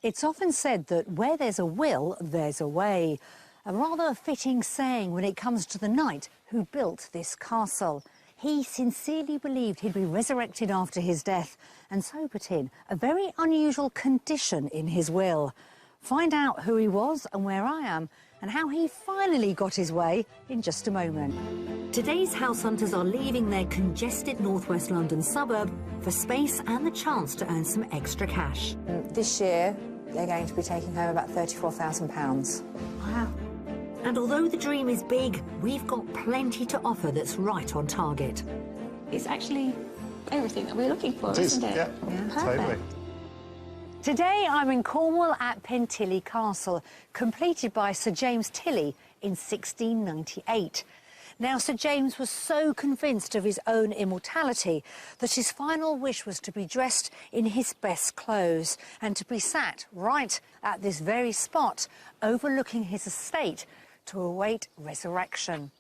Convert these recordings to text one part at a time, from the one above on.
It's often said that where there's a will, there's a way. A rather fitting saying when it comes to the knight who built this castle. He sincerely believed he'd be resurrected after his death, and so put in a very unusual condition in his will. Find out who he was and where I am, and how he finally got his way in just a moment. Today's house hunters are leaving their congested northwest London suburb for space and the chance to earn some extra cash. This year, they're going to be taking home about £34,000. Wow. And although the dream is big, we've got plenty to offer that's right on target. It's actually everything that we're looking for, isn't it? Yeah, totally. Today I'm in Cornwall at Pentilly Castle, completed by Sir James Tilley in 1698. Now, Sir James was so convinced of his own immortality that his final wish was to be dressed in his best clothes and to be sat right at this very spot overlooking his estate to await resurrection.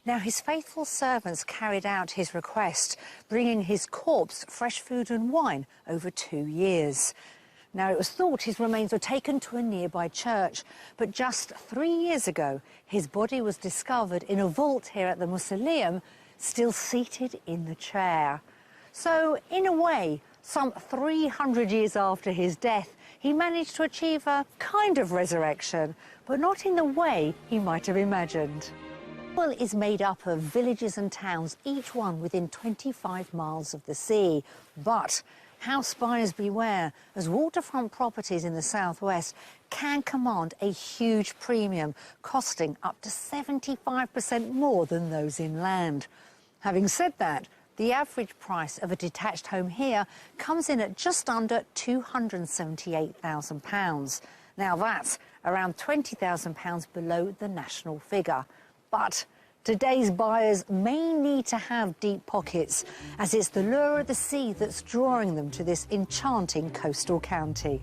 Now, his faithful servants carried out his request, bringing his corpse fresh food and wine over 2 years. Now, it was thought his remains were taken to a nearby church, but just 3 years ago, his body was discovered in a vault here at the mausoleum, still seated in the chair. So, in a way, some 300 years after his death, he managed to achieve a kind of resurrection, but not in the way he might have imagined. Cornwall is made up of villages and towns, each one within 25 miles of the sea. But house buyers beware, as waterfront properties in the southwest can command a huge premium, costing up to 75% more than those inland. Having said that, the average price of a detached home here comes in at just under £278,000. Now that's around £20,000 below the national figure. But today's buyers may need to have deep pockets, as it's the lure of the sea that's drawing them to this enchanting coastal county.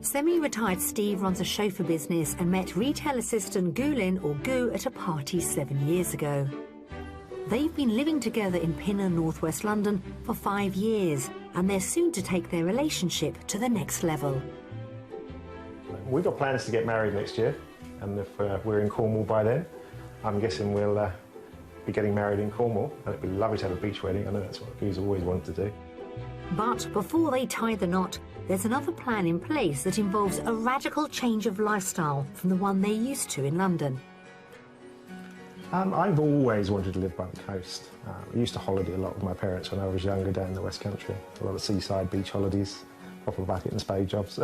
Semi-retired Steve runs a chauffeur business and met retail assistant Gulin, or Goo, at a party 7 years ago. They've been living together in Pinner, northwest London, for 5 years, and they're soon to take their relationship to the next level. We've got plans to get married next year, and if we're in Cornwall by then, I'm guessing we'll be getting married in Cornwall, and it'd be lovely to have a beach wedding. I know that's what Goo's always wanted to do. But before they tie the knot, there's another plan in place that involves a radical change of lifestyle from the one they're used to in London. I've always wanted to live by the coast. I used to holiday a lot with my parents when I was younger down in the West Country. A lot of seaside beach holidays, proper bucket and spade jobs.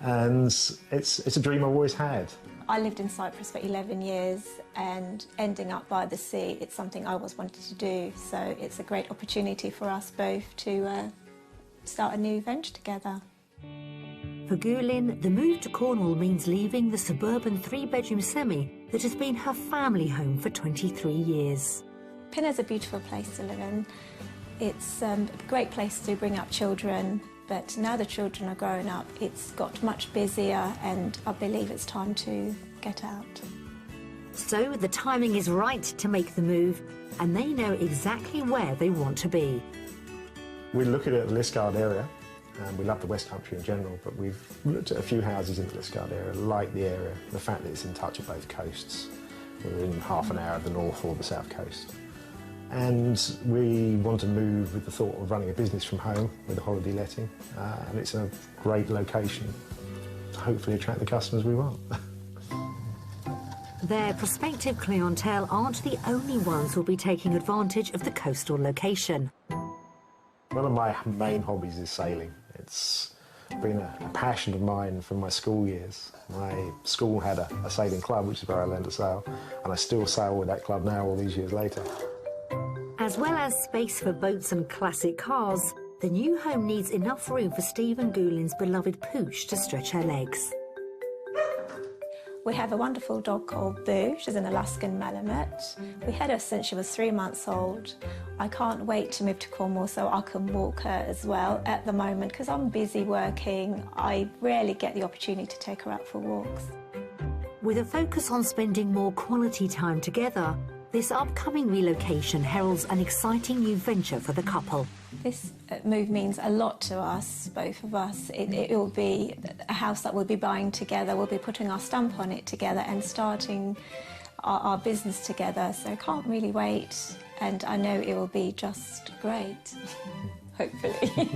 And it's a dream I've always had. I lived in Cyprus for 11 years, and ending up by the sea, it's something I always wanted to do. So it's a great opportunity for us both to start a new venture together. For Gulin, the move to Cornwall means leaving the suburban 3-bedroom semi that has been her family home for 23 years. Pinner's a beautiful place to live in. It's a great place to bring up children, but now the children are growing up, it's got much busier, and I believe it's time to get out. So the timing is right to make the move, and they know exactly where they want to be. We're looking at the Liskeard area. We love the West Country in general, but we've looked at a few houses in the Liskeard area, like the area, the fact that it's in touch of both coasts. We're in half an hour of the north or the south coast. And we want to move with the thought of running a business from home with a holiday letting, and it's a great location to hopefully attract the customers we want. Their prospective clientele aren't the only ones who'll be taking advantage of the coastal location. One of my main hobbies is sailing. It's been a passion of mine from my school years. My school had a sailing club, which is where I learned to sail, and I still sail with that club now all these years later. As well as space for boats and classic cars, the new home needs enough room for Steve and Gulin's beloved Pooch to stretch her legs. We have a wonderful dog called Boo. She's an Alaskan Malamute. We had her since she was 3 months old. I can't wait to move to Cornwall so I can walk her as well at the moment, because I'm busy working. I rarely get the opportunity to take her out for walks. With a focus on spending more quality time together, This upcoming relocation heralds an exciting new venture for the couple. This move means a lot to us, both of us. It will be a house that we'll be buying together. We'll be putting our stamp on it together and starting our business together. So I can't really wait, and I know it will be just great, hopefully.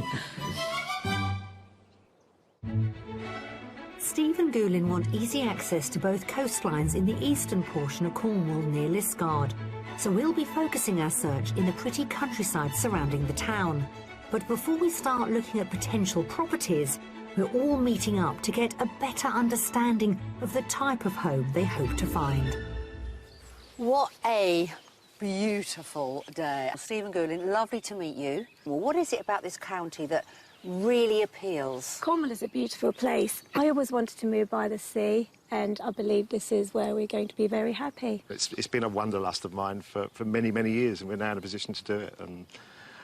Steve and Goulin want easy access to both coastlines in the eastern portion of Cornwall near Liskeard, so we'll be focusing our search in the pretty countryside surrounding the town. But before we start looking at potential properties, we're all meeting up to get a better understanding of the type of home they hope to find. What a beautiful day. Stephen Goulin, lovely to meet you. Well, what is it about this county that really appeals? Cornwall is a beautiful place. I always wanted to move by the sea, and I believe this is where we're going to be very happy. It's been a wanderlust of mine for many, many years, and we're now in a position to do it. And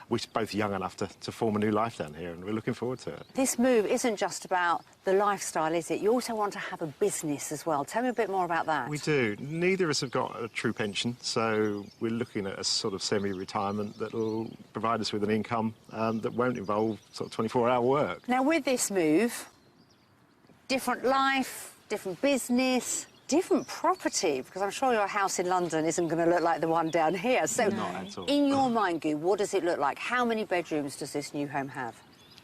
we're both young enough to form a new life down here, and we're looking forward to it. This move isn't just about the lifestyle, is it? You also want to have a business as well. Tell me a bit more about that. We do. Neither of us have got a true pension, so we're looking at a sort of semi-retirement that will provide us with an income that won't involve sort of 24-hour work. Now, with this move, different life, different business, different property, because I'm sure your house in London isn't going to look like the one down here. So, Not at all. in your mind, Goo, what does it look like? How many bedrooms does this new home have?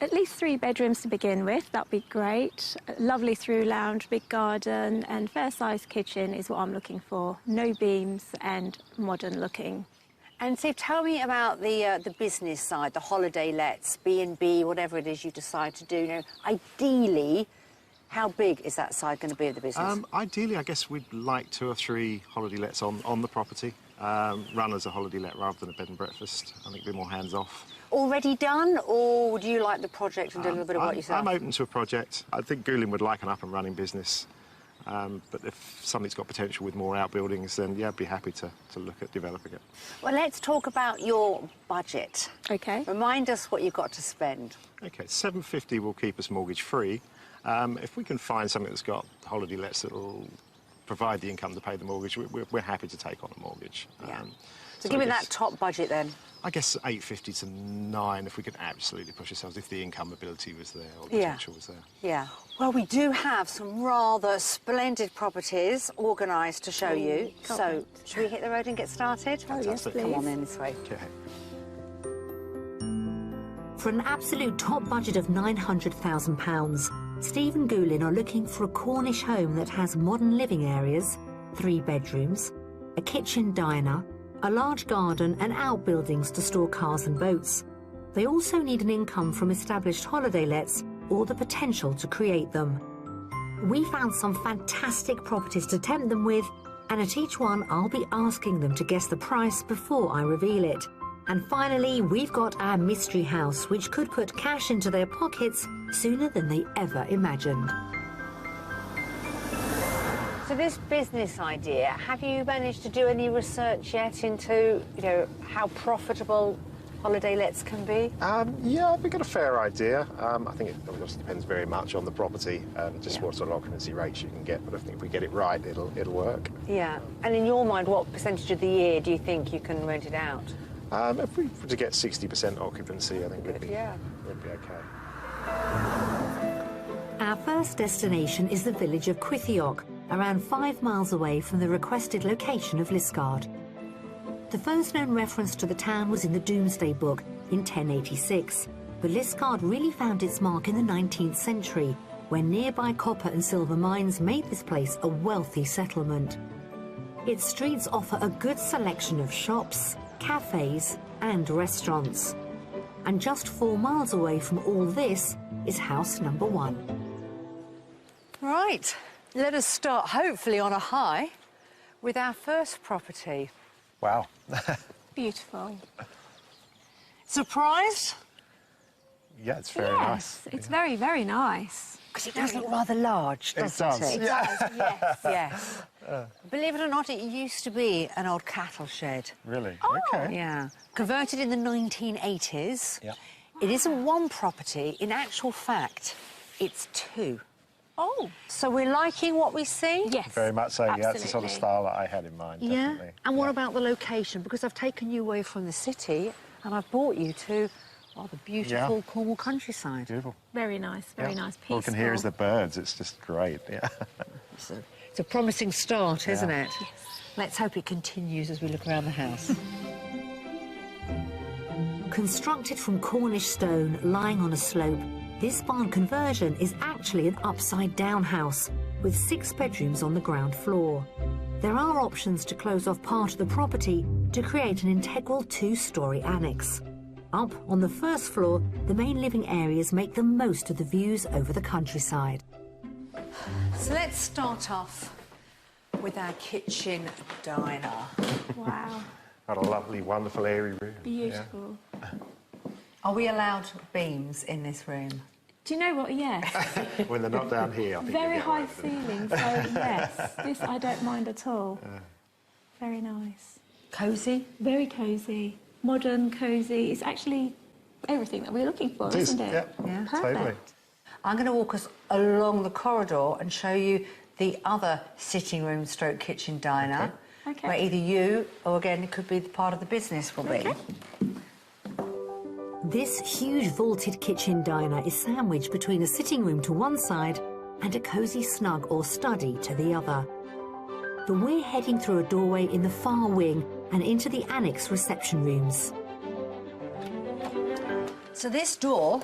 At least 3 bedrooms to begin with, that'd be great. A lovely through lounge, big garden, and fair-sized kitchen is what I'm looking for. No beams and modern looking. And Steve, tell me about the business side, the holiday lets, B&B, whatever it is you decide to do. You know, ideally, how big is that side going to be of the business? Ideally, I guess we'd like 2 or 3 holiday lets on the property, run as a holiday let rather than a bed and breakfast. I think a bit more hands-off. Already done, or would you like the project and do a little bit of what yourself? I'm open to a project. I think Goulin would like an up-and-running business, but if something's got potential with more outbuildings, then, yeah, I'd be happy to look at developing it. Well, let's talk about your budget. OK. Remind us what you've got to spend. OK, $750 will keep us mortgage-free. If we can find something that's got holiday lets that will provide the income to pay the mortgage, we're happy to take on a mortgage. Yeah. So give me that top budget then. I guess $850 to $9 if we could absolutely push ourselves, if the income ability was there or the potential was there. Yeah. Well, we do have some rather splendid properties organised to show you. So, should we hit the road and get started? Oh, yes, please. Come on then, this way. Okay. For an absolute top budget of £900,000, Steve and Goulin are looking for a Cornish home that has modern living areas, 3 bedrooms, a kitchen diner, a large garden and outbuildings to store cars and boats. They also need an income from established holiday lets or the potential to create them. We found some fantastic properties to tempt them with, and at each one I'll be asking them to guess the price before I reveal it. And finally, we've got our mystery house, which could put cash into their pockets sooner than they ever imagined. So this business idea, have you managed to do any research yet into, you know, how profitable holiday lets can be? Yeah, we've got a fair idea. I think it obviously depends very much on the property and just what sort of occupancy rates you can get. But I think if we get it right, it'll work. Yeah. And in your mind, what percentage of the year do you think you can rent it out? If we were to get 60% occupancy, I think we'd be okay. Our first destination is the village of Quithiog, around 5 miles away from the requested location of Liskeard. The first known reference to the town was in the Domesday Book in 1086, but Liskeard really found its mark in the 19th century, when nearby copper and silver mines made this place a wealthy settlement. Its streets offer a good selection of shops, cafes and restaurants. And just 4 miles away from all this is house number 1. Right, let us start, hopefully on a high, with our first property. Wow. Beautiful. Surprised? Yeah, it's very nice. Yes, it's very, very nice. Because it does look rather large, doesn't it? It does, yes. Yes. Believe it or not, it used to be an old cattle shed. Really? Oh. Okay. Yeah. Converted in the 1980s. Yeah. It isn't one property. In actual fact, it's 2. Oh, so we're liking what we see? Yes. Very much so. Yeah, that's the sort of absolutely. style that I had in mind. Yeah. Definitely. And what Yeah. about the location? Because I've taken you away from the city and I've brought you to, well, the beautiful Cornwall countryside. Beautiful. Very nice, very nice. Peaceful. All we can hear is the birds. It's just great. Yeah. It's a promising start, isn't Yeah. it? Let's hope it continues as we look around the house. Constructed from Cornish stone lying on a slope, this barn conversion is actually an upside-down house with 6 bedrooms on the ground floor. There are options to close off part of the property to create an integral 2-storey annex. Up on the first floor, the main living areas make the most of the views over the countryside. So let's start off with our kitchen diner. Wow. Got a lovely, wonderful, airy room. Beautiful. Are we allowed beams in this room? Do you know what? Yes. Yeah. When they're not down here, I think Very you get high away with it. ceiling, so yes. This I don't mind at all. Very nice. Cosy? Very cosy. Modern, cosy. It's actually everything that we're looking for, It is, isn't it? Yeah. Perfect. Totally. I'm going to walk us along the corridor and show you the other sitting room stroke kitchen diner. Okay. Where either you, or again, it could be the part of the business will be. Okay. This huge vaulted kitchen diner is sandwiched between a sitting room to one side and a cosy snug or study to the other. But we're heading through a doorway in the far wing and into the annex reception rooms. So this door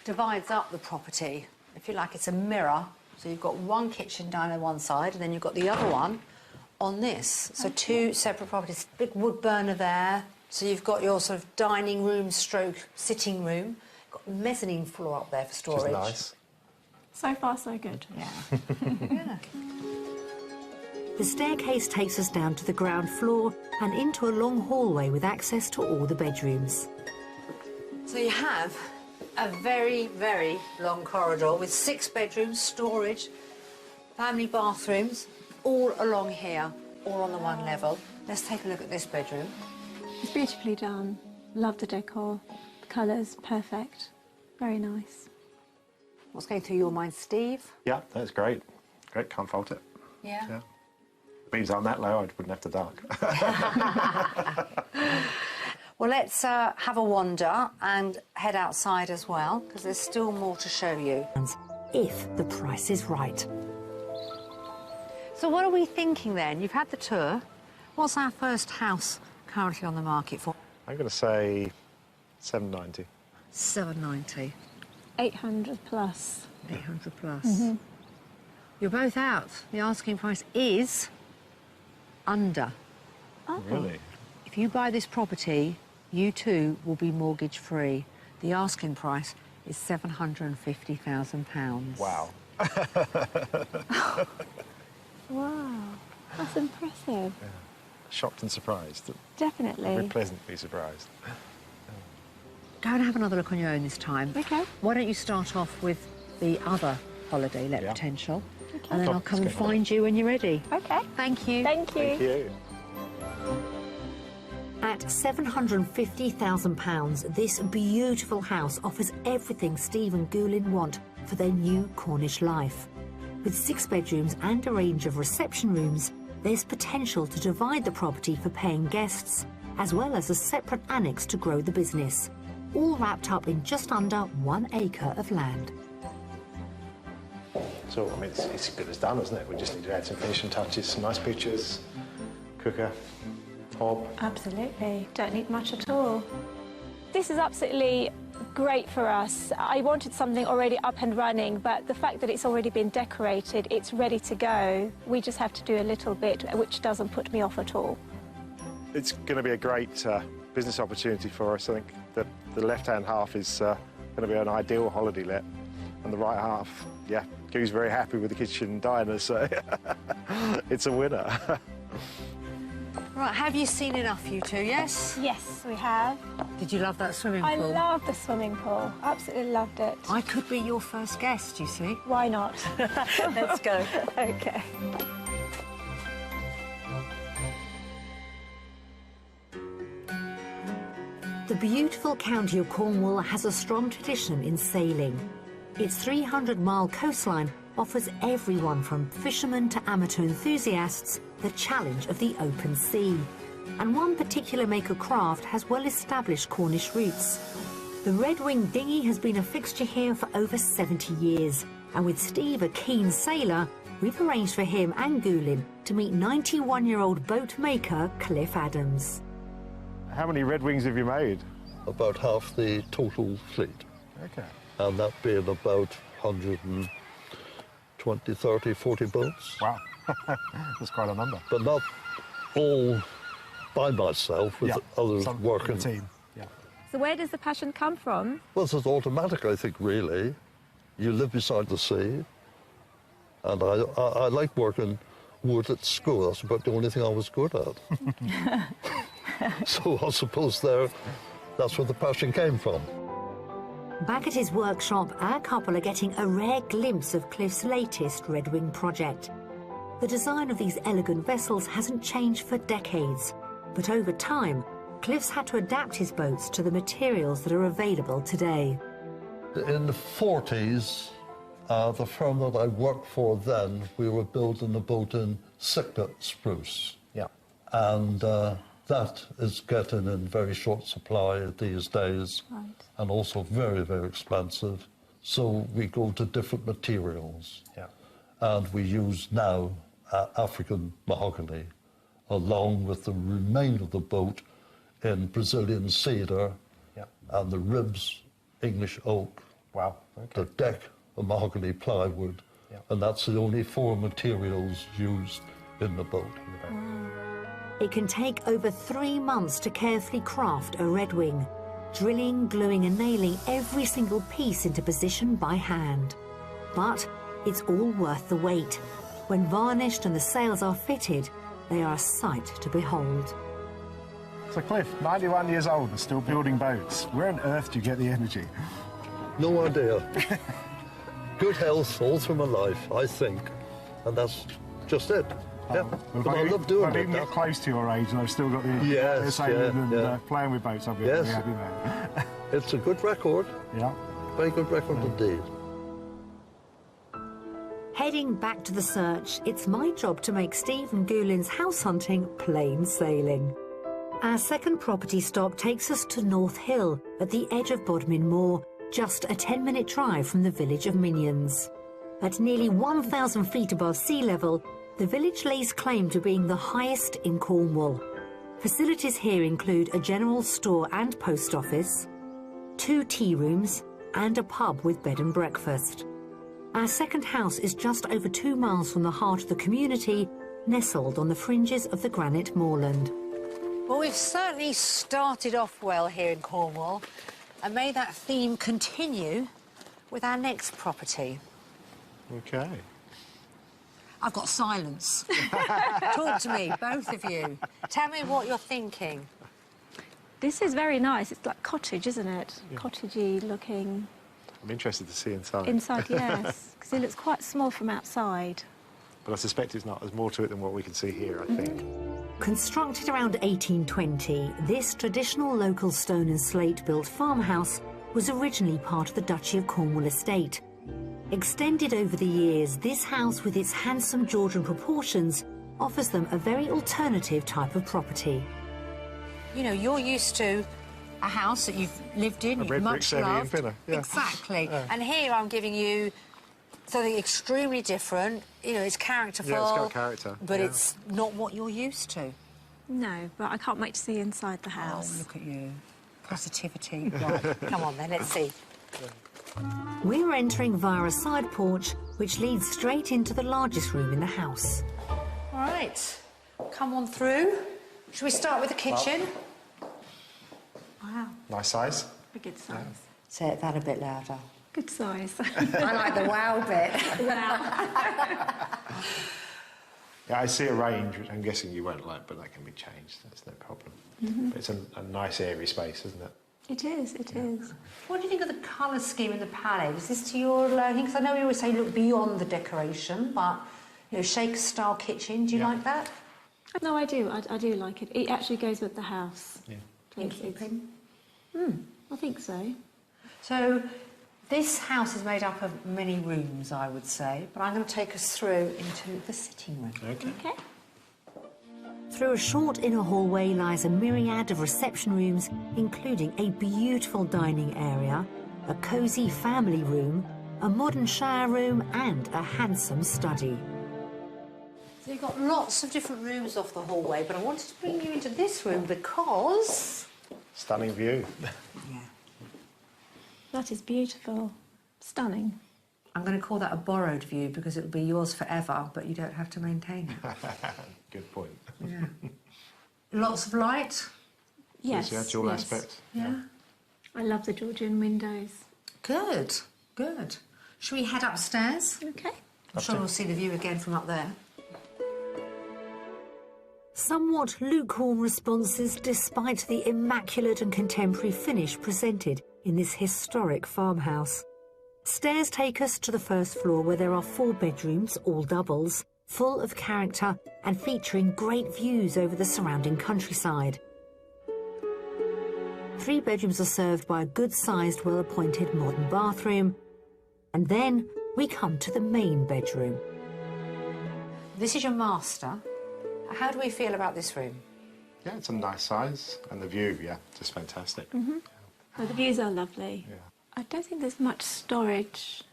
divides up the property. If you like, it's a mirror. So you've got one kitchen diner on one side and then you've got the other one on this. So 2 separate properties. Big wood burner there. So you've got your sort of dining room stroke sitting room. Got mezzanine floor up there for storage. Which is nice. So far, so good. Yeah. Yeah. The staircase takes us down to the ground floor and into a long hallway with access to all the bedrooms. So you have a very, very long corridor with 6 bedrooms, storage, family bathrooms, all along here, all on the one level. Let's take a look at this bedroom. It's beautifully done. Love the decor. The colours, perfect. Very nice. What's going through your mind, Steve? Yeah, that's great. Great, can't fault it. Yeah. Yeah. Beams aren't that low, I wouldn't have to duck. Well, let's have a wander and head outside as well, because there's still more to show you. If the price is right. So what are we thinking then? You've had the tour. What's our first house currently on the market for? I'm going to say 790. 790. 800 plus. 800 plus. You're both out. The asking price is under. Oh. Really? If you buy this property, you too will be mortgage free. The asking price is £750,000. Wow. Wow. That's impressive. Shocked and surprised. Definitely. Very pleasantly surprised. Go and have another look on your own this time. Okay. Why don't you start off with the other holiday let Yeah. potential, Okay. and then Cool. I'll come and Let's go. find you when you're ready. Okay. Thank you. Thank you. Thank you. At £750,000, this beautiful house offers everything Steve and Goulin want for their new Cornish life. With 6 bedrooms and a range of reception rooms, there's potential to divide the property for paying guests, as well as a separate annex to grow the business, all wrapped up in just under 1 acre of land. So, I mean, it's as good as done, isn't it? We just need to add some finishing touches, some nice pictures, cooker, hob. Absolutely. Don't need much at all. This is absolutely great for us. I wanted something already up and running, but the fact that it's already been decorated, it's ready to go. We just have to do a little bit, which doesn't put me off at all. It's going to be a great business opportunity for us. I think that the left-hand half is going to be an ideal holiday let, and the right half, yeah, Goo's very happy with the kitchen diner, so it's a winner. Right, have you seen enough, you two, yes? Yes, we have. Did you love that swimming I pool? love the swimming pool. Absolutely loved it. I could be your first guest, you see. Why not? Let's go. Okay. The beautiful county of Cornwall has a strong tradition in sailing. Its 300-mile coastline offers everyone from fishermen to amateur enthusiasts the challenge of the open sea. And one particular maker craft has well-established Cornish roots. The Red Wing dinghy has been a fixture here for over 70 years. And with Steve a keen sailor, we've arranged for him and Gulin to meet 91-year-old boat maker Cliff Adams. How many Red Wings have you made? About half the total fleet. Okay. And that being about 120, 30, 40 boats. Wow. That's quite a number. But not all by myself, with others Some working. team. Yeah. So where does the passion come from? Well, it's automatic, I think, really. You live beside the sea. And I like working wood at school. That's about the only thing I was good at. So I suppose that's where the passion came from. Back at his workshop, our couple are getting a rare glimpse of Cliff's latest Red Wing project. The design of these elegant vessels hasn't changed for decades, but over time, Cliff's had to adapt his boats to the materials that are available today. In the 40s, the firm that I worked for then, we were building a boat in Sitka spruce. Yeah. And that is getting in very short supply these days, Right. and also very, very expensive. So we go to different materials. Yeah. And we use now African mahogany, along with the remainder of the boat in Brazilian cedar, and the ribs, English oak, Wow. Okay. the deck, a mahogany plywood, and that's the only four materials used in the boat. It can take over 3 months to carefully craft a Red Wing, drilling, gluing and nailing every single piece into position by hand. But it's all worth the wait. When varnished and the sails are fitted, they are a sight to behold. So Cliff, 91 years old and still building boats. Where on earth do you get the energy? No idea. Good health all through my life, I think, and that's just it. Yeah. But I love doing If I it. can get close to your age and I've still got the Yes, sailing yeah, and playing with boats, I'll be Yes. very happy, man. It's a good record, Yeah. very good record indeed. Heading back to the search, it's my job to make Steve and Gulin's house hunting plain sailing. Our second property stop takes us to North Hill, at the edge of Bodmin Moor, just a 10-minute drive from the village of Minions. At nearly 1,000 feet above sea level, the village lays claim to being the highest in Cornwall. Facilities here include a general store and post office, 2 tea rooms, and a pub with bed and breakfast. Our second house is just over 2 miles from the heart of the community, nestled on the fringes of the granite moorland. Well, we've certainly started off well here in Cornwall, and may that theme continue with our next property. Okay. I've got silence. Talk to me, both of you. Tell me what you're thinking. This is very nice. It's like cottage, isn't it? Cottagey looking. I'm interested to see inside. Inside, yes, because it looks quite small from outside. But I suspect it's not. There's more to it than what we can see here, I think. Constructed around 1820, this traditional local stone and slate-built farmhouse was originally part of the Duchy of Cornwall estate. Extended over the years, this house, with its handsome Georgian proportions, offers them a very alternative type of property. You know, you're used to a house that you've lived in, A you've red brick much semi and loved. pinner, yeah. Exactly. And here I'm giving you something extremely different. You know, it's characterful. Yeah, it's got character, But yeah. it's not what you're used to. No, but I can't wait to see inside the house. Oh, look at you. Positivity. Right, come on then, let's see. We're entering via a side porch, which leads straight into the largest room in the house. All right, come on through. Shall we start with the kitchen? Wow, Nice size. A good size. say that a bit louder. Good size. I like the wow bit. Yeah, I see a range, which I'm guessing you won't like, but that can be changed. That's no problem. But it's a nice, airy space, isn't it? It is, it is. What do you think of the colour scheme in the palette? Is this to your liking? Because I know we always say look beyond the decoration, but, you know, Shakespeare-style kitchen, do you like that? No, I do. I do like it. It actually goes with the house. Yeah. In keeping? I think so. So, This house is made up of many rooms, I would say, but I'm going to take us through into the sitting room. Okay. Okay. Through a short inner hallway lies a myriad of reception rooms, including a beautiful dining area, a cosy family room, a modern shower room and a handsome study. So you've got lots of different rooms off the hallway, but I wanted to bring you into this room because... Stunning view. Yeah. That is beautiful. Stunning. I'm going to call that a borrowed view because it'll be yours forever, but you don't have to maintain it. Good point. Yeah. Lots of light. Yes. Yeah, dual yes. aspect. Yeah. I love the Georgian windows. Good, good. Shall we head upstairs? Okay. I'm sure we'll see the view again from up there. Somewhat lukewarm responses despite the immaculate and contemporary finish presented in this historic farmhouse. Stairs take us to the first floor where there are 4 bedrooms, all doubles, full of character and featuring great views over the surrounding countryside. 3 bedrooms are served by a good-sized, well-appointed modern bathroom. And then we come to the main bedroom. This is your master. How do we feel about this room? Yeah, it's a nice size. And the view, yeah, just fantastic. Mm-hmm. Oh, the views are lovely. Yeah. I don't think there's much storage.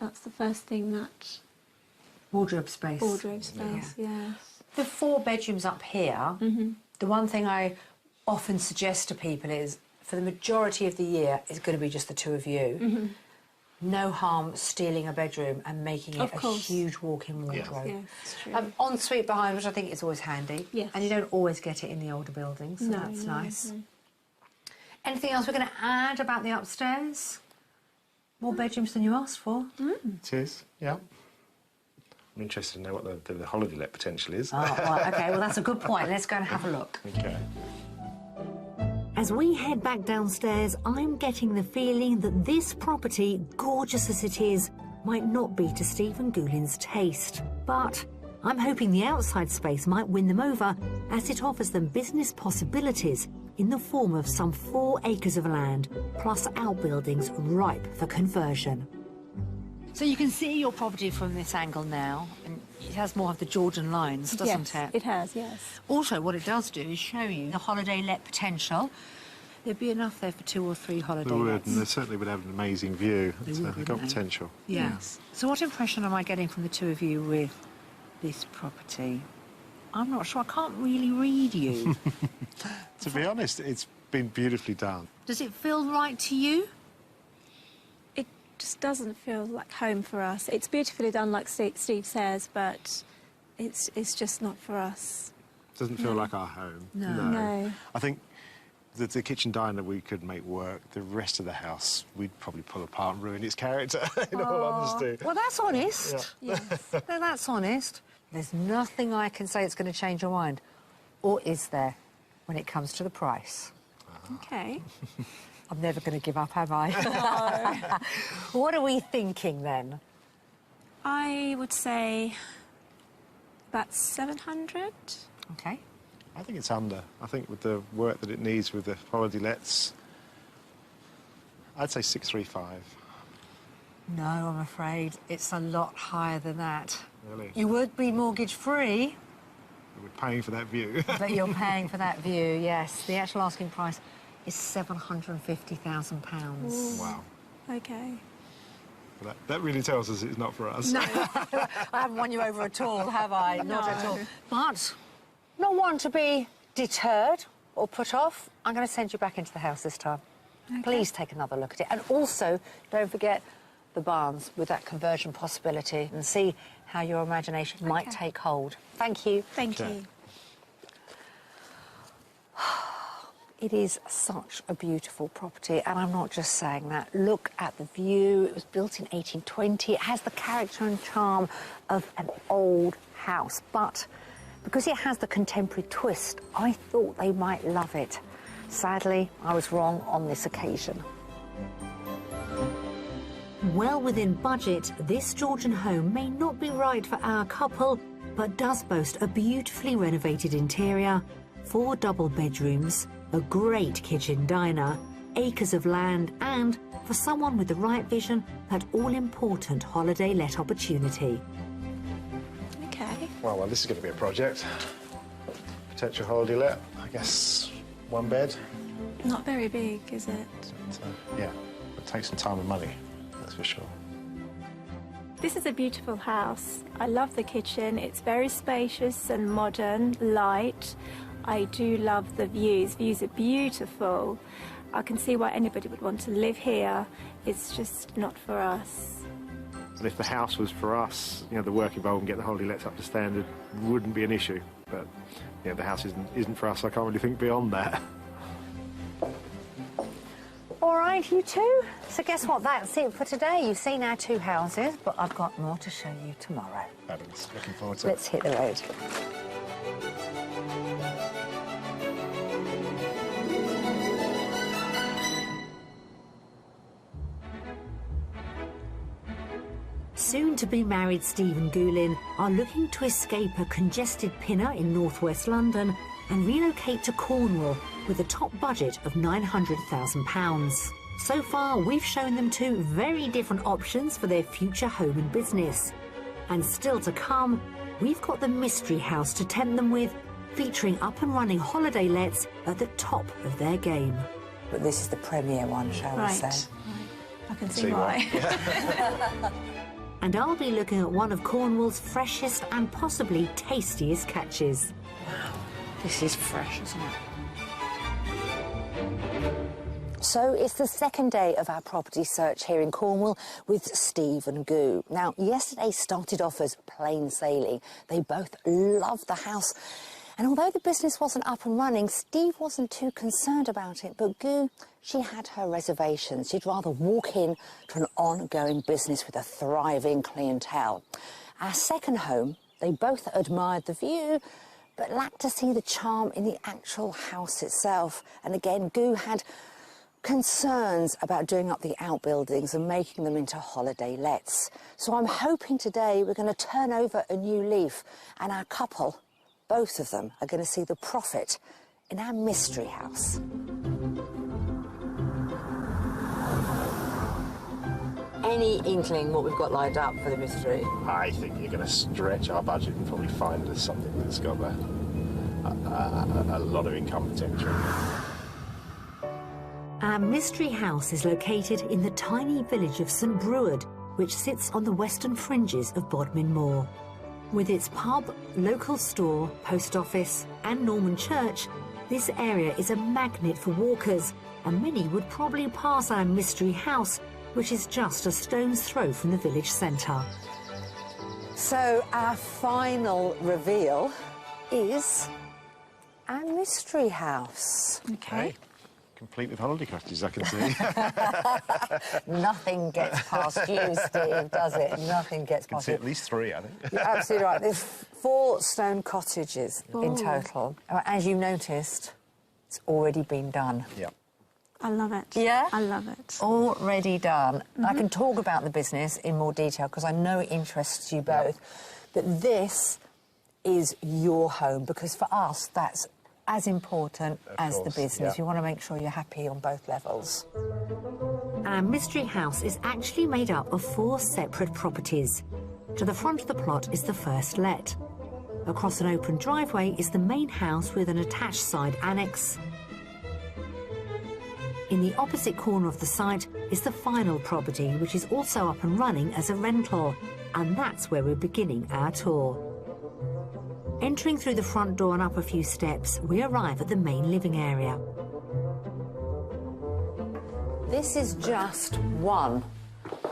That's the first thing that... Wardrobe space. Wardrobe space, yes. The 4 bedrooms up here, the one thing I often suggest to people is, for the majority of the year, it's going to be just the 2 of you. No harm stealing a bedroom and making it a huge walk-in wardrobe. Yeah, it's true. Ensuite behind, which I think is always handy. Yes. And you don't always get it in the older buildings, so that's nice. No. Anything else we're going to add about the upstairs? More bedrooms than you asked for. It is, yeah. I'm interested to know what the holiday let potential is. Oh, right, OK, well, that's a good point. Let's go and have a look. Okay. As we head back downstairs, I'm getting the feeling that this property, gorgeous as it is, might not be to Stephen Goulin's taste. But I'm hoping the outside space might win them over, as it offers them business possibilities in the form of some 4 acres of land, plus outbuildings ripe for conversion. So you can see your property from this angle now, and it has more of the Georgian lines, doesn't it? It has, yes. Also, what it does do is show you the holiday let potential. There'd be enough there for 2 or 3 holiday They would, lets. and they certainly would have an amazing view. They've got wouldn't they? potential. Yes. So what impression am I getting from the 2 of you with this property? I'm not sure. I can't really read you. To be honest, it's been beautifully done. Does it feel right to you? It just doesn't feel like home for us. It's beautifully done, like Steve says, but it's just not for us. Doesn't feel like our home. No. I think the kitchen diner we could make work. The rest of the house we'd probably pull apart and ruin its character, in all honesty. Well, that's honest. Yes. No, that's honest. There's nothing I can say that's going to change your mind. Or is there, when it comes to the price? Okay. I'm never going to give up, am I? No. What are we thinking, then? I would say about 700. OK. I think it's under. I think with the work that it needs with the holiday lets, I'd say 635. No, I'm afraid it's a lot higher than that. Really? You would be mortgage-free, We're paying for that view. but you're paying for that view, yes. The actual asking price is £750,000. Wow. Okay. Well, that really tells us it's not for us. No, I haven't won you over at all, have I? Not at all. But not one to be deterred or put off. I'm going to send you back into the house this time. Okay. Please take another look at it. And also, don't forget the barns with that conversion possibility and see how your imagination might take hold. Thank you. Thank Okay. you. It is such a beautiful property, and I'm not just saying that. Look at the view. It was built in 1820. It has the character and charm of an old house, but because it has the contemporary twist, I thought they might love it. Sadly, I was wrong on this occasion. Well within budget, this Georgian home may not be right for our couple, but does boast a beautifully renovated interior, 4 double bedrooms, a great kitchen diner, acres of land and, for someone with the right vision, that all-important holiday let opportunity. Okay. Well, this is going to be a project. Potential holiday let, I guess 1 bed. Not very big, is it? Yeah, it takes some time and money, that's for sure. This is a beautiful house. I love the kitchen. It's very spacious and modern, light. I do love the views. Views are beautiful. I can see why anybody would want to live here. It's just not for us. And if the house was for us, you know, the work involved and get the holiday lets up to standard wouldn't be an issue. But you know, the house isn't for us. I can't really think beyond that. All right, you two. So guess what? That's it for today. You've seen our 2 houses, but I've got more to show you tomorrow. Fabulous. Looking forward to it. Let's hit the road. Soon-to-be-married Steve and Goulin are looking to escape a congested Pinner in northwest London and relocate to Cornwall with a top budget of £900,000. So far, we've shown them 2 very different options for their future home and business. And still to come, we've got the mystery house to tempt them with, featuring up-and-running holiday lets at the top of their game. But this is the premier one, shall we say? Right. I can see why. And I'll be looking at one of Cornwall's freshest and possibly tastiest catches. This is fresh, isn't it? So it's the second day of our property search here in Cornwall with Steve and Goo. Now, yesterday started off as plain sailing. They both loved the house. And although the business wasn't up and running, Steve wasn't too concerned about it. But Goo, she had her reservations. She'd rather walk in to an ongoing business with a thriving clientele. Our second home, they both admired the view, but lacked to see the charm in the actual house itself. And again, Goo had concerns about doing up the outbuildings and making them into holiday lets. So I'm hoping today we're going to turn over a new leaf, and our couple, both of them, are going to see the profit in our mystery house. Any inkling what we've got lined up for the mystery? I think you're going to stretch our budget and probably find us something that's got a lot of income potential. Our mystery house is located in the tiny village of St Breward, which sits on the western fringes of Bodmin Moor. With its pub, local store, post office and Norman church, this area is a magnet for walkers, and many would probably pass our mystery house, which is just a stone's throw from the village centre. So our final reveal is our mystery house. Okay. Complete with holiday cottages, I can see. Nothing gets past you, Steve, does it? Nothing gets I can past see you. at least 3, I think. You're absolutely right. There's 4 stone cottages in total. As you noticed, it's already been done. Yeah. I love it. Yeah? I love it. Already done. I can talk about the business in more detail because I know it interests you both. But this is your home because for us, that's as important as the business. You want to make sure you're happy on both levels. Our mystery house is actually made up of 4 separate properties. To the front of the plot is the first let. Across an open driveway is the main house with an attached side annex. In the opposite corner of the site is the final property, which is also up and running as a rental, and that's where we're beginning our tour. Entering through the front door and up a few steps, we arrive at the main living area. This is just one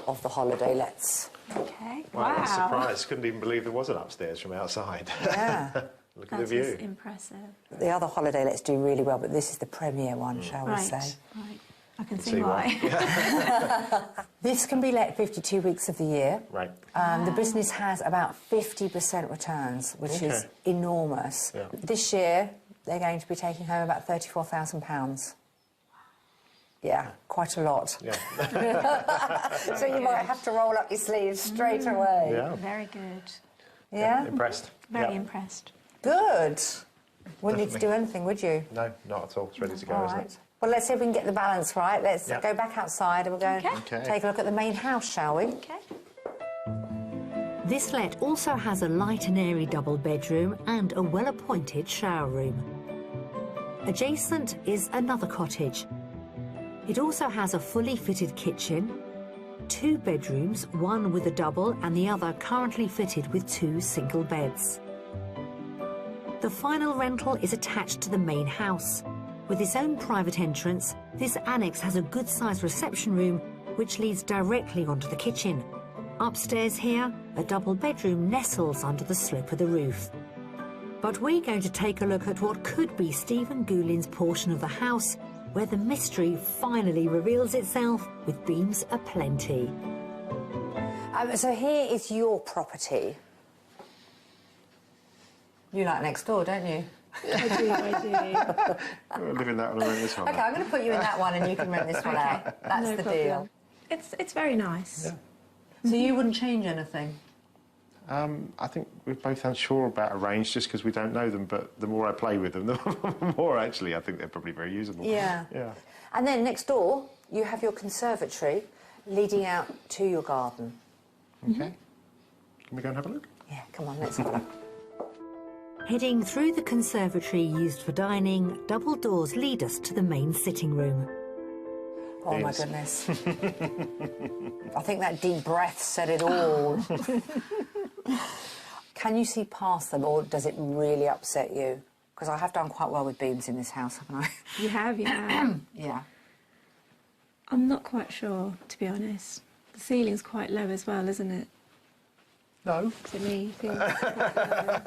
of the holiday lets. Okay. Wow, I was surprised. Couldn't even believe there was an upstairs from outside. Yeah. Look at the view. That is impressive. The other holiday lets do really well, but this is the premier one, shall we say. Right. I can see why. This can be let 52 weeks of the year. Right. The business has about 50% returns, which is enormous. Yeah. This year, they're going to be taking home about £34,000. Yeah, quite a lot. Yeah. So you might have to roll up your sleeves straight away. Yeah. Very good. Yeah? Impressed. Very impressed. Good. Wouldn't need to do anything, would you? No, not at all. It's ready to go, All isn't right. it? Well, let's see if we can get the balance right. Let's Yeah. go back outside and we'll go Okay. take a look at the main house, shall we? Okay. This let also has a light and airy double bedroom and a well-appointed shower room. Adjacent is another cottage. It also has a fully fitted kitchen, 2 bedrooms, one with a double and the other currently fitted with 2 single beds. The final rental is attached to the main house. With its own private entrance, this annex has a good-sized reception room which leads directly onto the kitchen. Upstairs here, a double bedroom nestles under the slope of the roof. But we're going to take a look at what could be Stephen Goulin's portion of the house, where the mystery finally reveals itself with beams aplenty. So here is your property. You like next door, don't you? I do. We'll live in that one and rent this one. OK, I'm going to put you in that one and you can rent this one out. That's No the problem. deal. It's very nice. So you wouldn't change anything? I think we're both unsure about a range just because we don't know them, but the more I play with them, the more actually I think they're probably very usable. Yeah. Yeah. And then next door, you have your conservatory leading out to your garden. Okay. Can we go and have a look? Yeah, come on, let's have a look. Heading through the conservatory used for dining, double doors lead us to the main sitting room. Oh, my Yes. goodness. I think that deep breath said it all. Can you see past them, or does it really upset you? Because I have done quite well with beams in this house, haven't I? You have, yeah. Yeah. I'm not quite sure, to be honest. The ceiling's quite low as well, isn't it? No. To me, feels quite low.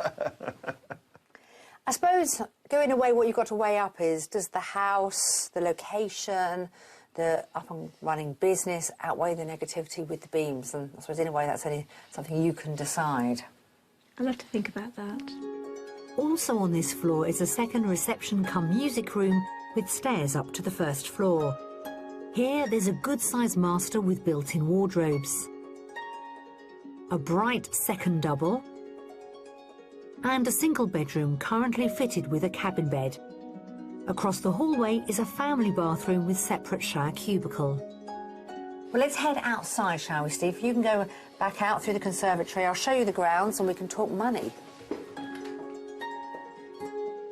I suppose going away, what you've got to weigh up is, does the house, the location, the up and running business outweigh the negativity with the beams? And I suppose in a way that's only something you can decide. I'll have to think about that. Also on this floor is a second reception-cum-music room with stairs up to the first floor. Here there's a good-sized master with built-in wardrobes, a bright second double, and a single bedroom currently fitted with a cabin bed. Across the hallway is a family bathroom with separate shower cubicle. Well, let's head outside, shall we, Steve? You can go back out through the conservatory. I'll show you the grounds and we can talk money.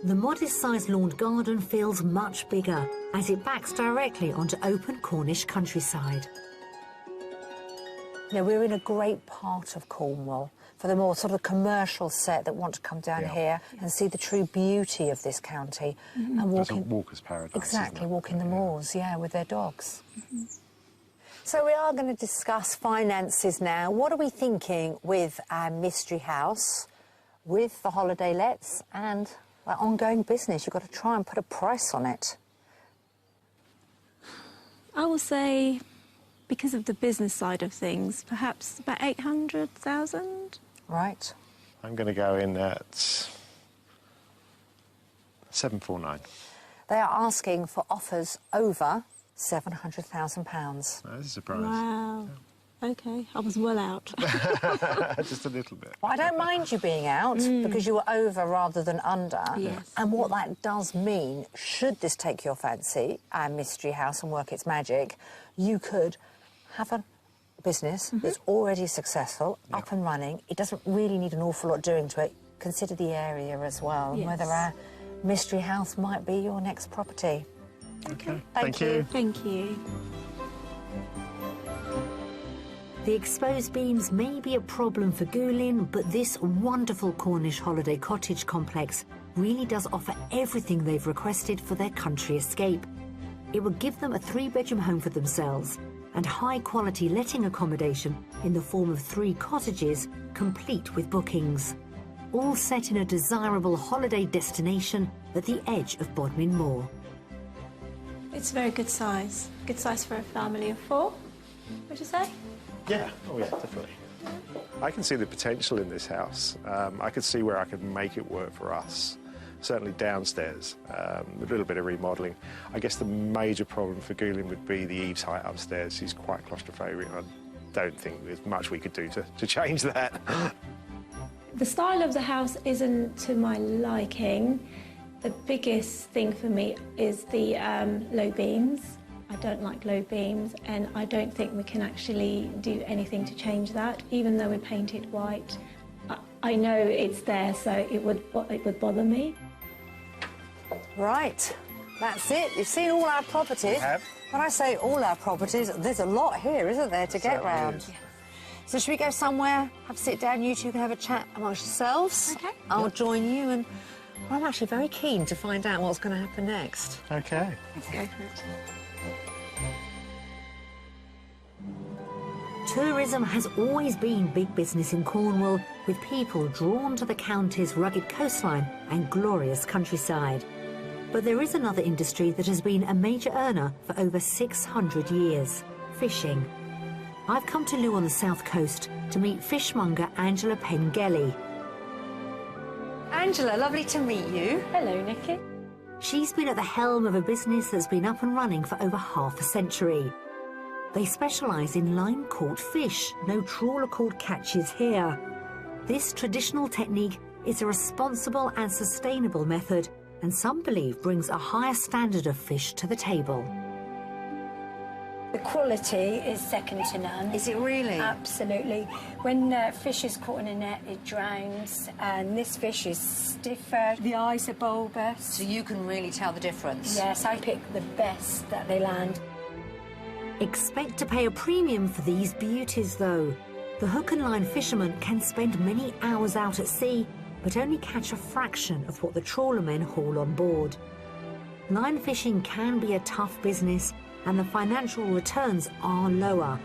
The modest-sized lawned garden feels much bigger as it backs directly onto open Cornish countryside. Now, we're in a great part of Cornwall for the more sort of commercial set that want to come down here and see the true beauty of this county and walk It's a in... walker's paradise. Exactly, isn't it? walk in the moors, yeah, with their dogs. So we are going to discuss finances now. What are we thinking with our mystery house, with the holiday lets and our ongoing business? You've got to try and put a price on it. I will say, because of the business side of things, perhaps about 800,000. Right. I'm going to go in at 749. They are asking for offers over £700,000. That's a surprise. Wow. OK, I was well out. Just a little bit. Well, I don't mind you being out because you were over rather than under. Yes. And what that does mean, should this take your fancy, our mystery house, and work its magic, you could have a business that's already successcul, up and running. It doesn't really need an awful lot doing to it. Consider the area as well, and whether Yes. our mystery house might be your next property. Okay. Thank you. Thank you. The exposed beams may be a problem for Goulin, but this wonderful Cornish holiday cottage complex really does offer everything they've requested for their country escape. It will give them a 3-bedroom home for themselves and high-quality letting accommodation in the form of 3 cottages, complete with bookings, all set in a desirable holiday destination at the edge of Bodmin Moor. It's a very good size. Good size for a family of 4, would you say? Yeah, oh yeah, definitely. I can see the potential in this house. I could see where I could make it work for us. Certainly downstairs, a little bit of remodelling. I guess the major problem for Goulin would be the eaves height upstairs. He's quite claustrophobic. I don't think there's much we could do to change that. The style of the house isn't to my liking. The biggest thing for me is the low beams. I don't like low beams, and I don't think we can actually do anything to change that, even though we paint it white. I know it's there, so it would bother me. Right, that's it. You've seen all our properties. have. When I say all our properties, there's a lot here, isn't there, to get round? is. So should we go somewhere, have a sit down, you two can have a chat amongst yourselves? Okay. I'll join you, and I'm actually very keen to find out what's going to happen next. Okay. Let's go for it. Tourism has always been big business in Cornwall, with people drawn to the county's rugged coastline and glorious countryside. But there is another industry that has been a major earner for over 600 years: fishing. I've come to Looe on the south coast to meet fishmonger Angela Pengelly. Angela, lovely to meet you. Hello, Nikki. She's been at the helm of a business that's been up and running for over half a century. They specialise in line-caught fish, no trawler-caught catches here. This traditional technique is a responsible and sustainable method, and some believe brings a higher standard of fish to the table. The quality is second to none. Is it really? Absolutely. When fish is caught in a net, it drowns, and this fish is stiffer. The eyes are bulbous. So you can really tell the difference? Yes, I pick the best that they land. Expect to pay a premium for these beauties, though. The hook and line fisherman can spend many hours out at sea, but only catch a fraction of what the trawlermen haul on board. Line fishing can be a tough business, and the financial returns are lower.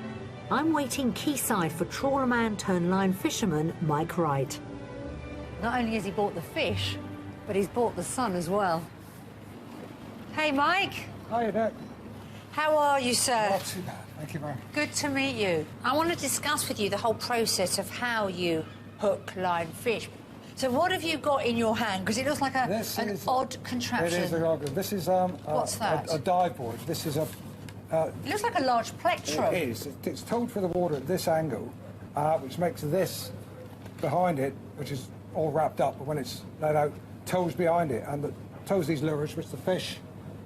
I'm waiting quayside for trawlerman turned line fisherman Mike Wright. Not only has he bought the fish, but he's bought the sun as well. Hey, Mike. Hi, Nick. How are you, sir? Not too bad. Thank you very much. Good to meet you. I want to discuss with you the whole process of how you hook, line, fish. So what have you got in your hand? Because it looks like an odd contraption. It is a rocket. This is What's that? a dive board. This is a. It looks like a large plectrum. It is. It's towed for the water at this angle, which makes this behind it, which is all wrapped up. But when it's let out, tows behind it, and tows these lures, which the fish,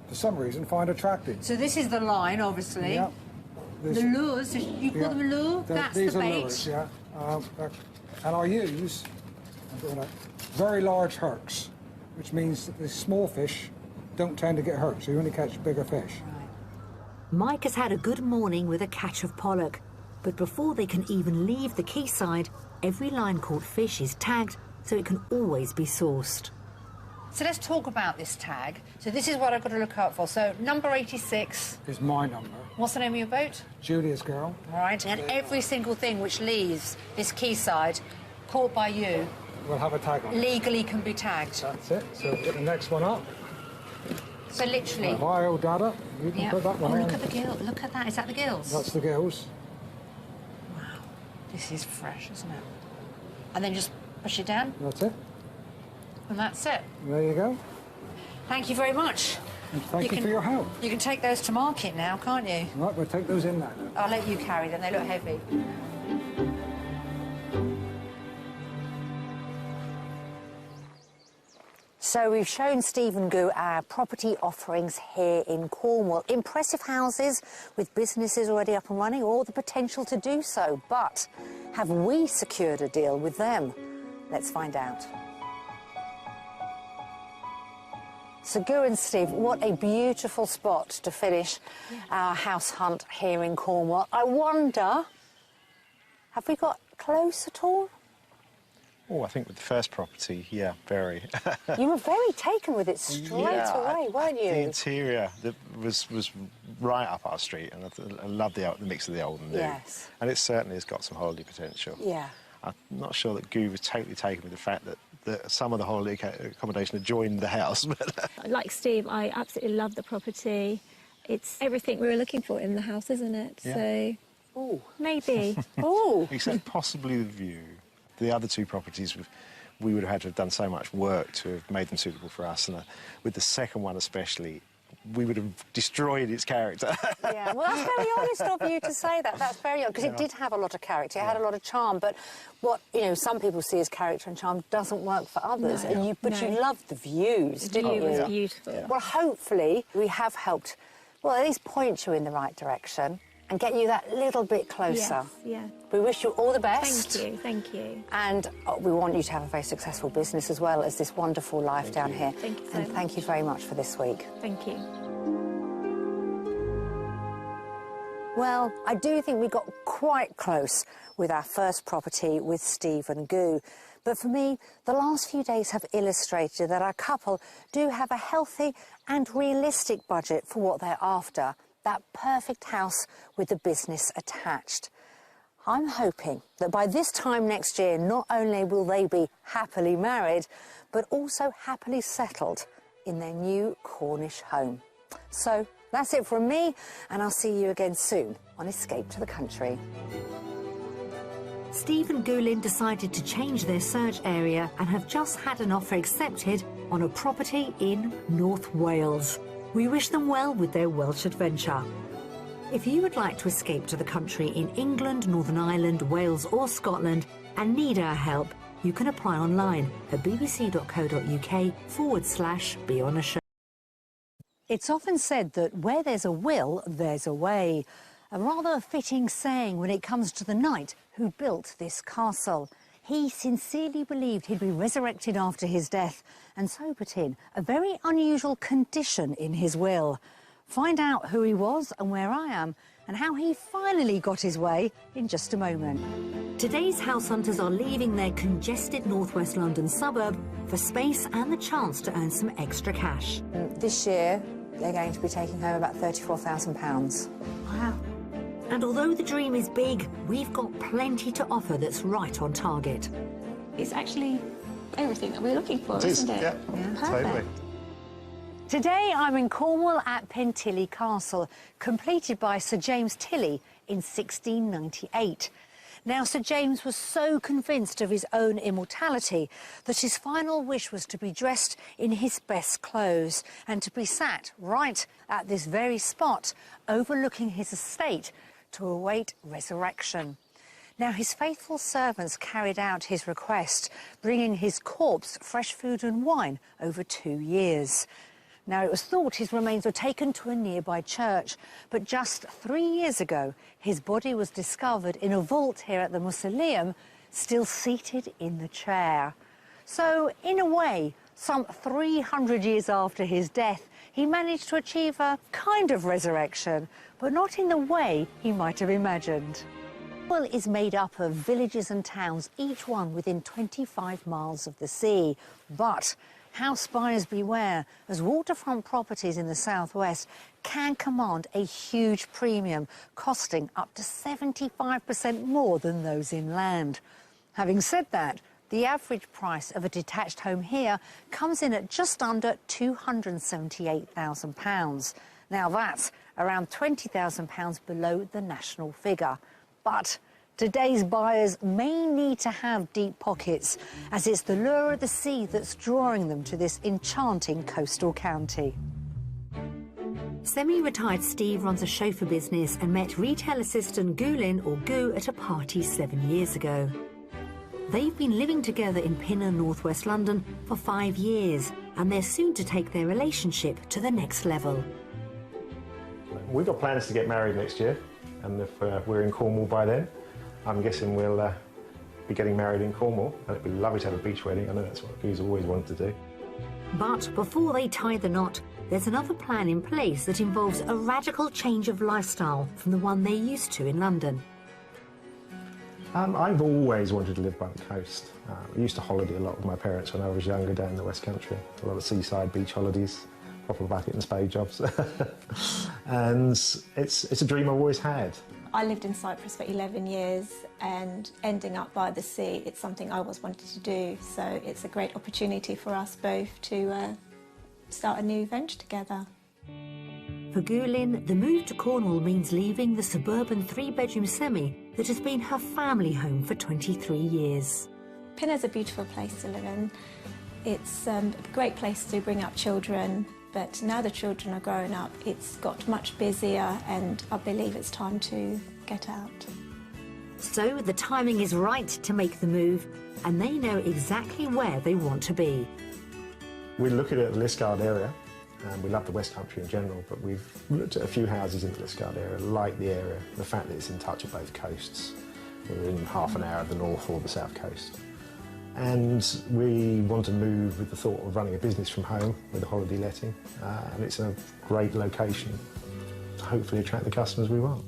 for some reason, find attractive. So this is the line, obviously. Yeah. The lures, you call them a lure? That's these the are bait? lures, yeah. And I use very large hooks, which means that the small fish don't tend to get hurt, so you only catch bigger fish. Mike has had a good morning with a catch of pollock, but before they can even leave the quayside, every line-caught fish is tagged so it can always be sourced. So let's talk about this tag. So this is what I've got to look out for. So number 86. Is my number. What's the name of your boat? Julia's Girl. All right, and every single thing which leaves this quayside, caught by you, We'll have a tag on it. legally can be tagged. That's it. So get the next one up. So literally. Hi, old dada. You can Yeah. put that Oh, one look in. at the gill. Look at that. Is that the gills? That's the gills. Wow. This is fresh, isn't it? And then just push it down, That's it. and that's it. There you go. Thank you very much. And thank you for your help. You can take those to market now, can't you? Right, we'll take those in now. I'll let you carry them. They look heavy. So we've shown Stephen Gu our property offerings here in Cornwall. Impressive houses with businesses already up and running, or the potential to do so. But have we secured a deal with them? Let's find out. So Gu and Steve, what a beautiful spot to finish our house hunt here in Cornwall. I wonder, have we got close at all? Oh, I think with the first property, yeah, very. You were very taken with it straight away, weren't you? The interior was right up our street, and I love the mix of the old and new. Yes. And it certainly has got some holiday potential. Yeah. I'm not sure that Gu was totally taken with the fact that some of the holiday accommodation had joined the house. Like Steve, I absolutely love the property. It's everything we were looking for in the house, isn't it? Yeah. So, Ooh. maybe. Ooh. Except possibly the view. The other two properties, we would have had to have done so much work to have made them suitable for us. And with the second one especially, we would have destroyed its character. Yeah, well, that's very honest of you to say that. That's very honest, because it did have a lot of character. It had a lot of charm, but what, you know, some people see as character and charm doesn't work for others. No. And you loved the views, didn't you? It was beautiful. Well, hopefully we have helped, well, at least point you in the right direction and get you that little bit closer. Yes, yeah. We wish you all the best. Thank you, thank you. And we want you to have a very successful business as well as this wonderful life down here. Thank you so and much. thank you very much for this week. Thank you. Well, I do think we got quite close with our first property with Steve and Goo. But for me, the last few days have illustrated that our couple do have a healthy and realistic budget for what they're after. That perfect house with the business attached. I'm hoping that by this time next year, not only will they be happily married, but also happily settled in their new Cornish home. So that's it from me, and I'll see you again soon on Escape to the Country. Steve and Goulin decided to change their search area and have just had an offer accepted on a property in North Wales. We wish them well with their Welsh adventure. If you would like to escape to the country in England, Northern Ireland, Wales or Scotland and need our help, you can apply online at bbc.co.uk/be on a show. It's often said that where there's a will, there's a way. A rather fitting saying when it comes to the knight who built this castle. He sincerely believed he'd be resurrected after his death and so put in a very unusual condition in his will. Find out who he was and where I am and how he finally got his way in just a moment. Today's house hunters are leaving their congested northwest London suburb for space and the chance to earn some extra cash. This year, they're going to be taking home about £34,000. Wow. And although the dream is big, we've got plenty to offer that's right on target. It's actually everything that we're looking for, isn't it? Yeah, totally. Today I'm in Cornwall at Pentilly Castle, completed by Sir James Tilley in 1698. Now, Sir James was so convinced of his own immortality that his final wish was to be dressed in his best clothes and to be sat right at this very spot overlooking his estate to await resurrection. Now, his faithful servants carried out his request, bringing his corpse fresh food and wine over 2 years. Now, it was thought his remains were taken to a nearby church, but just 3 years ago, his body was discovered in a vault here at the mausoleum, still seated in the chair. So, in a way, some 300 years after his death, he managed to achieve a kind of resurrection, but not in the way he might have imagined. Cornwall is made up of villages and towns, each one within 25 miles of the sea. But house buyers beware, as waterfront properties in the southwest can command a huge premium, costing up to 75% more than those inland. Having said that, the average price of a detached home here comes in at just under £278,000. Now that's around £20,000 below the national figure. But today's buyers may need to have deep pockets, as it's the lure of the sea that's drawing them to this enchanting coastal county. Semi-retired Steve runs a chauffeur business and met retail assistant Goulin, or Goo, at a party 7 years ago. They've been living together in Pinner, northwest London, for 5 years, and they're soon to take their relationship to the next level. We've got plans to get married next year, and if we're in Cornwall by then, I'm guessing we'll be getting married in Cornwall, and it'd be lovely to have a beach wedding. I know that's what Goo's always wanted to do. But before they tie the knot, there's another plan in place that involves a radical change of lifestyle from the one they're used to in London. I've always wanted to live by the coast. I used to holiday a lot with my parents when I was younger down in the West Country. A lot of seaside beach holidays, proper bucket and spade jobs. And it's a dream I've always had. I lived in Cyprus for 11 years and ending up by the sea, it's something I always wanted to do. So it's a great opportunity for us both to start a new venture together. For Goulin, the move to Cornwall means leaving the suburban 3-bedroom semi that has been her family home for 23 years. Pinner's a beautiful place to live in. It's a great place to bring up children But now the children are growing up, it's got much busier, and I believe it's time to get out. So the timing is right to make the move, and they know exactly where they want to be. We're looking at the Liskeard area, and we love the West Country in general, but we've looked at a few houses in the Liskeard area, like the area, the fact that it's in touch of both coasts. We're in half an hour of the north or the south coast. And we want to move with the thought of running a business from home with a holiday letting, and it's a great location to hopefully attract the customers we want.